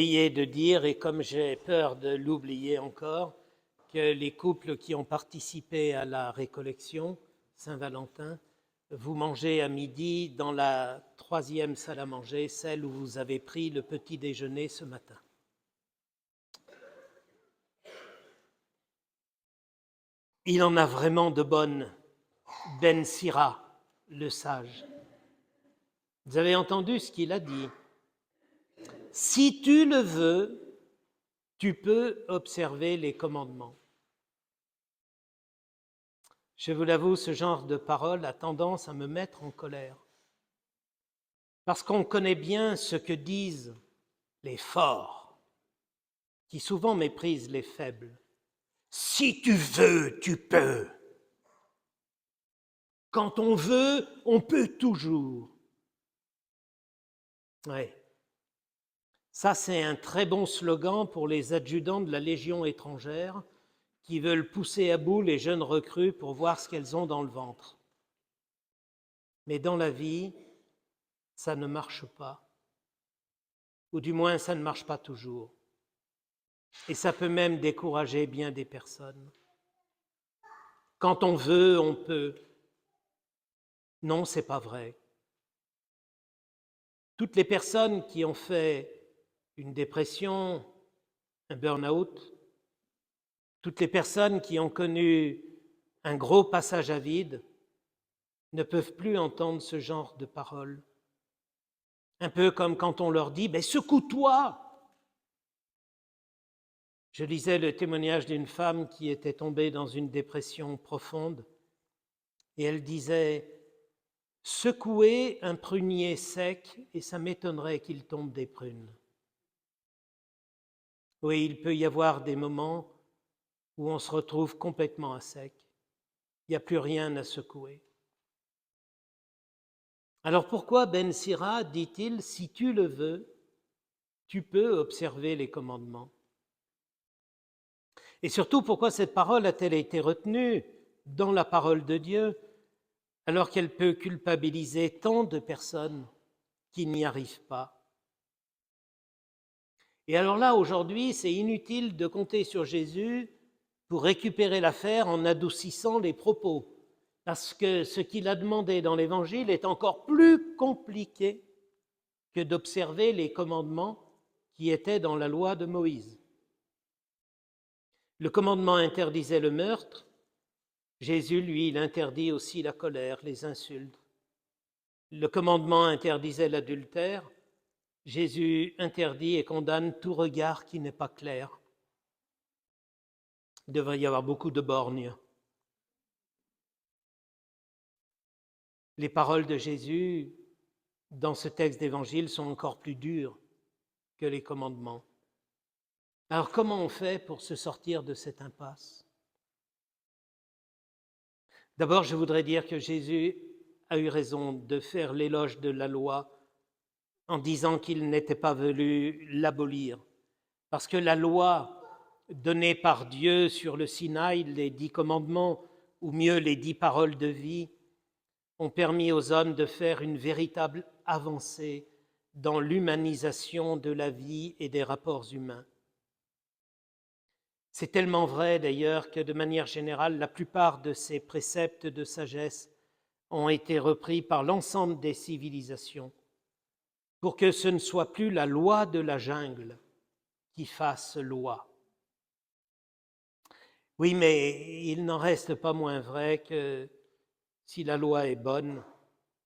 Oublié de dire, et comme j'ai peur de l'oublier encore, que les couples qui ont participé à la récollection Saint-Valentin, vous mangez à midi dans la 3e salle à manger, celle où vous avez pris le petit déjeuner ce matin. Il en a vraiment de bonnes, Ben Sira, le sage. Vous avez entendu ce qu'il a dit. Si tu le veux, tu peux observer les commandements. Je vous l'avoue, ce genre de parole a tendance à me mettre en colère. Parce qu'on connaît bien ce que disent les forts, qui souvent méprisent les faibles. Si tu veux, tu peux. Quand on veut, on peut toujours. Oui. Ça, c'est un très bon slogan pour les adjudants de la Légion étrangère qui veulent pousser à bout les jeunes recrues pour voir ce qu'elles ont dans le ventre. Mais dans la vie, ça ne marche pas. Ou du moins, ça ne marche pas toujours. Et ça peut même décourager bien des personnes. Quand on veut, on peut. Non, c'est pas vrai. Toutes les personnes qui ont fait une dépression, un burn-out, toutes les personnes qui ont connu un gros passage à vide ne peuvent plus entendre ce genre de paroles. Un peu comme quand on leur dit « secoue-toi ». Je lisais le témoignage d'une femme qui était tombée dans une dépression profonde et elle disait « Secouer un prunier sec et ça m'étonnerait qu'il tombe des prunes ». Oui, il peut y avoir des moments où on se retrouve complètement à sec. Il n'y a plus rien à secouer. Alors pourquoi Ben Sira dit-il « Si tu le veux, tu peux observer les commandements ». Et surtout, pourquoi cette parole a-t-elle été retenue dans la parole de Dieu alors qu'elle peut culpabiliser tant de personnes qui n'y arrivent pas? Et alors là, aujourd'hui, c'est inutile de compter sur Jésus pour récupérer l'affaire en adoucissant les propos, parce que ce qu'il a demandé dans l'Évangile est encore plus compliqué que d'observer les commandements qui étaient dans la loi de Moïse. Le commandement interdisait le meurtre. Jésus, lui, il interdit aussi la colère, les insultes. Le commandement interdisait l'adultère. Jésus interdit et condamne tout regard qui n'est pas clair. Il devrait y avoir beaucoup de borgnes. Les paroles de Jésus dans ce texte d'évangile sont encore plus dures que les commandements. Alors comment on fait pour se sortir de cette impasse? D'abord, je voudrais dire que Jésus a eu raison de faire l'éloge de la loi en disant qu'il n'était pas venu l'abolir. Parce que la loi donnée par Dieu sur le Sinaï, les 10 commandements, ou mieux les 10 paroles de vie, ont permis aux hommes de faire une véritable avancée dans l'humanisation de la vie et des rapports humains. C'est tellement vrai d'ailleurs que de manière générale, la plupart de ces préceptes de sagesse ont été repris par l'ensemble des civilisations pour que ce ne soit plus la loi de la jungle qui fasse loi. Oui, mais il n'en reste pas moins vrai que si la loi est bonne,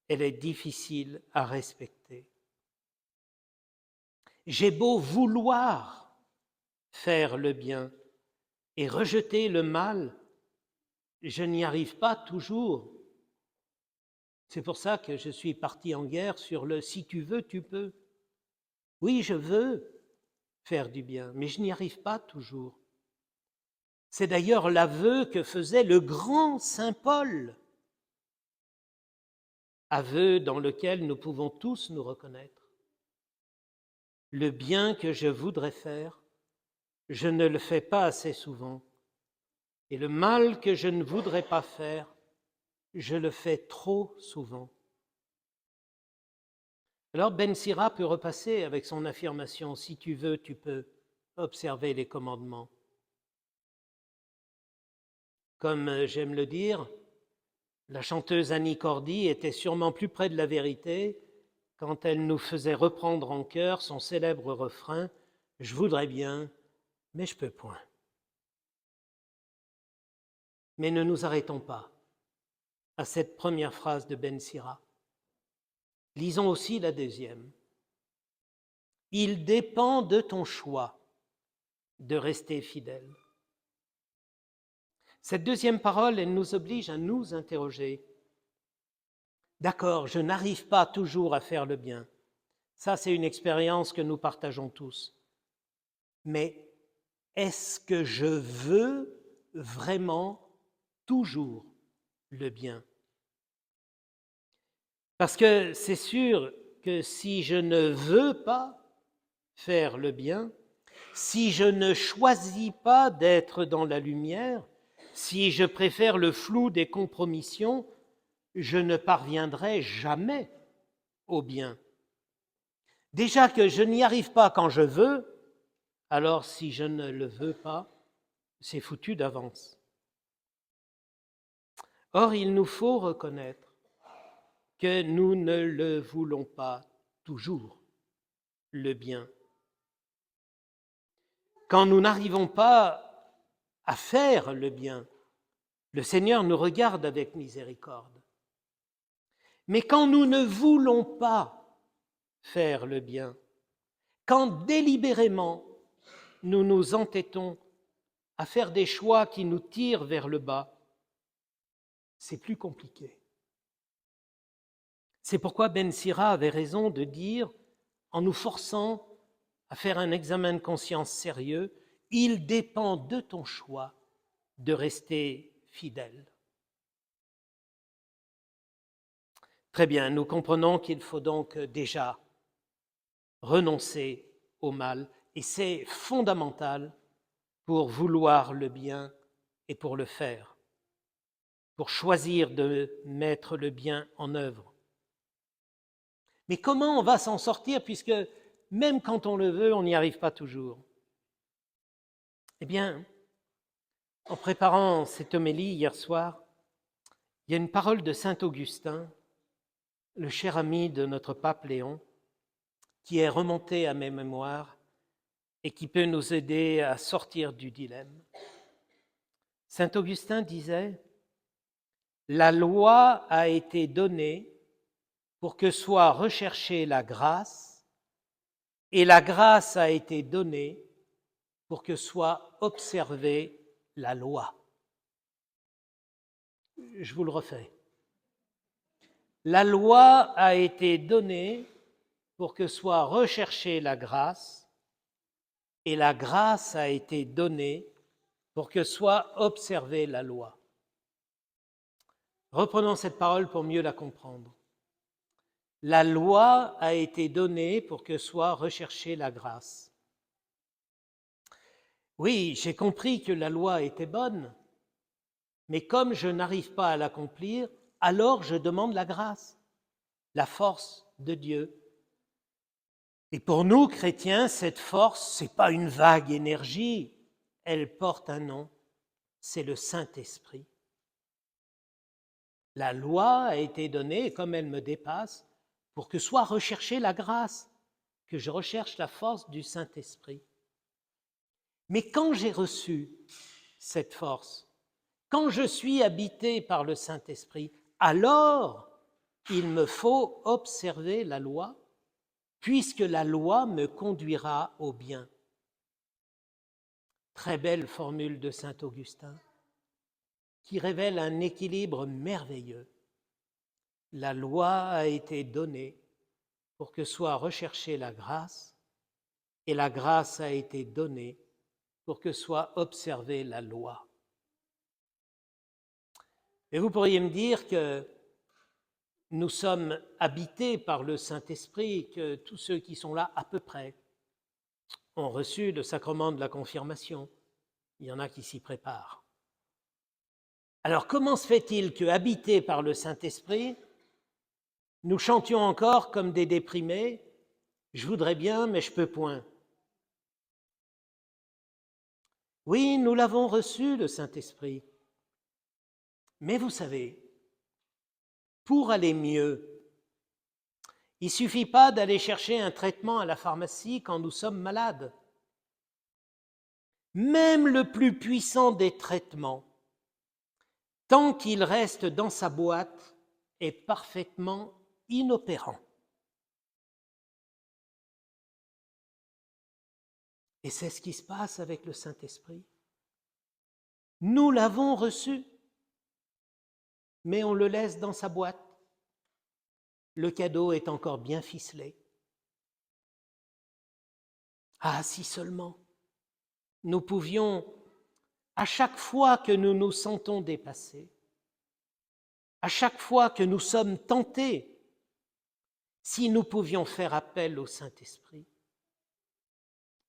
elle est difficile à respecter. J'ai beau vouloir faire le bien et rejeter le mal, je n'y arrive pas toujours. C'est pour ça que je suis parti en guerre sur le « si tu veux, tu peux ». Oui, je veux faire du bien, mais je n'y arrive pas toujours. C'est d'ailleurs l'aveu que faisait le grand saint Paul, aveu dans lequel nous pouvons tous nous reconnaître. Le bien que je voudrais faire, je ne le fais pas assez souvent, et le mal que je ne voudrais pas faire, je le fais trop souvent. Alors Ben Sira peut repasser avec son affirmation « Si tu veux, tu peux observer les commandements ». Comme j'aime le dire, la chanteuse Annie Cordy était sûrement plus près de la vérité quand elle nous faisait reprendre en chœur son célèbre refrain « Je voudrais bien, mais je peux point ». Mais ne nous arrêtons pas à cette première phrase de Ben Sira. Lisons aussi la deuxième. « Il dépend de ton choix de rester fidèle ». Cette deuxième parole, elle nous oblige à nous interroger. D'accord, je n'arrive pas toujours à faire le bien. Ça, c'est une expérience que nous partageons tous. Mais est-ce que je veux vraiment toujours le bien? Parce que c'est sûr que si je ne veux pas faire le bien, si je ne choisis pas d'être dans la lumière, si je préfère le flou des compromissions, je ne parviendrai jamais au bien. Déjà que je n'y arrive pas quand je veux, alors si je ne le veux pas, c'est foutu d'avance. Or, il nous faut reconnaître que nous ne le voulons pas toujours, le bien. Quand nous n'arrivons pas à faire le bien, le Seigneur nous regarde avec miséricorde. Mais quand nous ne voulons pas faire le bien, quand délibérément nous nous entêtons à faire des choix qui nous tirent vers le bas, c'est plus compliqué. C'est pourquoi Ben Sira avait raison de dire, en nous forçant à faire un examen de conscience sérieux, « Il dépend de ton choix de rester fidèle ». Très bien, nous comprenons qu'il faut donc déjà renoncer au mal, et c'est fondamental pour vouloir le bien et pour le faire, pour choisir de mettre le bien en œuvre. Mais comment on va s'en sortir puisque même quand on le veut, on n'y arrive pas toujours? Eh bien, en préparant cette homélie hier soir, il y a une parole de saint Augustin, le cher ami de notre pape Léon, qui est remontée à mes mémoires et qui peut nous aider à sortir du dilemme. Saint Augustin disait « La loi a été donnée pour que soit recherchée la grâce, et la grâce a été donnée pour que soit observée la loi. » Je vous le refais. La loi a été donnée pour que soit recherchée la grâce, et la grâce a été donnée pour que soit observée la loi. Reprenons cette parole pour mieux la comprendre. La loi a été donnée pour que soit recherchée la grâce. Oui, j'ai compris que la loi était bonne, mais comme je n'arrive pas à l'accomplir, alors je demande la grâce, la force de Dieu. Et pour nous, chrétiens, cette force, ce n'est pas une vague énergie, elle porte un nom, c'est le Saint-Esprit. La loi a été donnée, comme elle me dépasse, pour que soit recherchée la grâce, que je recherche la force du Saint-Esprit. Mais quand j'ai reçu cette force, quand je suis habité par le Saint-Esprit, alors il me faut observer la loi, puisque la loi me conduira au bien. Très belle formule de saint Augustin, qui révèle un équilibre merveilleux. La loi a été donnée pour que soit recherchée la grâce, et la grâce a été donnée pour que soit observée la loi. Et vous pourriez me dire que nous sommes habités par le Saint-Esprit, que tous ceux qui sont là, à peu près, ont reçu le sacrement de la confirmation. Il y en a qui s'y préparent. Alors comment se fait-il que, habités par le Saint-Esprit, Nous chantions encore comme des déprimés, « Je voudrais bien, mais je peux point ». Oui, nous l'avons reçu, le Saint-Esprit. Mais vous savez, pour aller mieux, il ne suffit pas d'aller chercher un traitement à la pharmacie quand nous sommes malades. Même le plus puissant des traitements, tant qu'il reste dans sa boîte, est parfaitement inopérant. Et c'est ce qui se passe avec le Saint-Esprit. Nous l'avons reçu, mais on le laisse dans sa boîte. Le cadeau est encore bien ficelé. Ah, si seulement nous pouvions, à chaque fois que nous nous sentons dépassés, à chaque fois que nous sommes tentés, si nous pouvions faire appel au Saint-Esprit,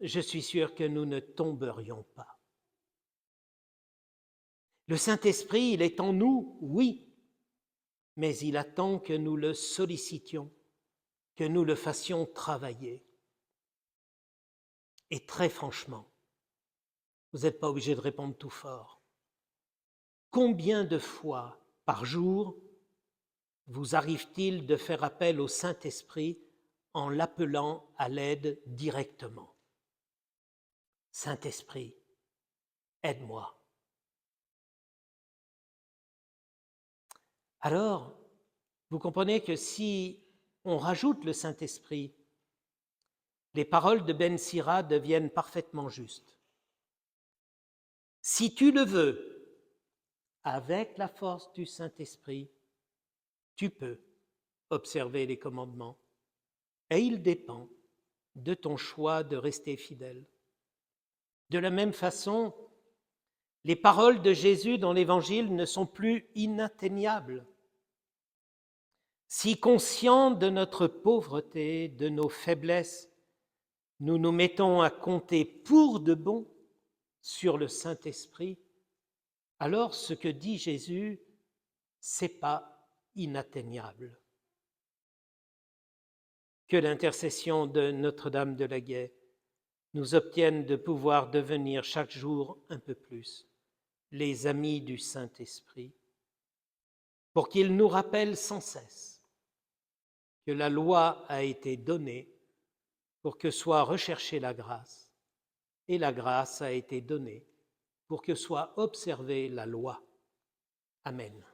je suis sûr que nous ne tomberions pas. Le Saint-Esprit, il est en nous, oui, mais il attend que nous le sollicitions, que nous le fassions travailler. Et très franchement, vous n'êtes pas obligé de répondre tout fort. Combien de fois par jour vous arrive-t-il de faire appel au Saint-Esprit en l'appelant à l'aide directement? Saint-Esprit, aide-moi. Alors, vous comprenez que si on rajoute le Saint-Esprit, les paroles de Ben Sira deviennent parfaitement justes. Si tu le veux, avec la force du Saint-Esprit, tu peux observer les commandements. Et il dépend de ton choix de rester fidèle. De la même façon, les paroles de Jésus dans l'Évangile ne sont plus inatteignables. Si conscients de notre pauvreté, de nos faiblesses, nous nous mettons à compter pour de bon sur le Saint-Esprit, alors ce que dit Jésus, c'est pas inatteignable. Que l'intercession de Notre-Dame de la Gaie nous obtienne de pouvoir devenir chaque jour un peu plus les amis du Saint-Esprit, pour qu'il nous rappelle sans cesse que la loi a été donnée pour que soit recherchée la grâce, et la grâce a été donnée pour que soit observée la loi. Amen.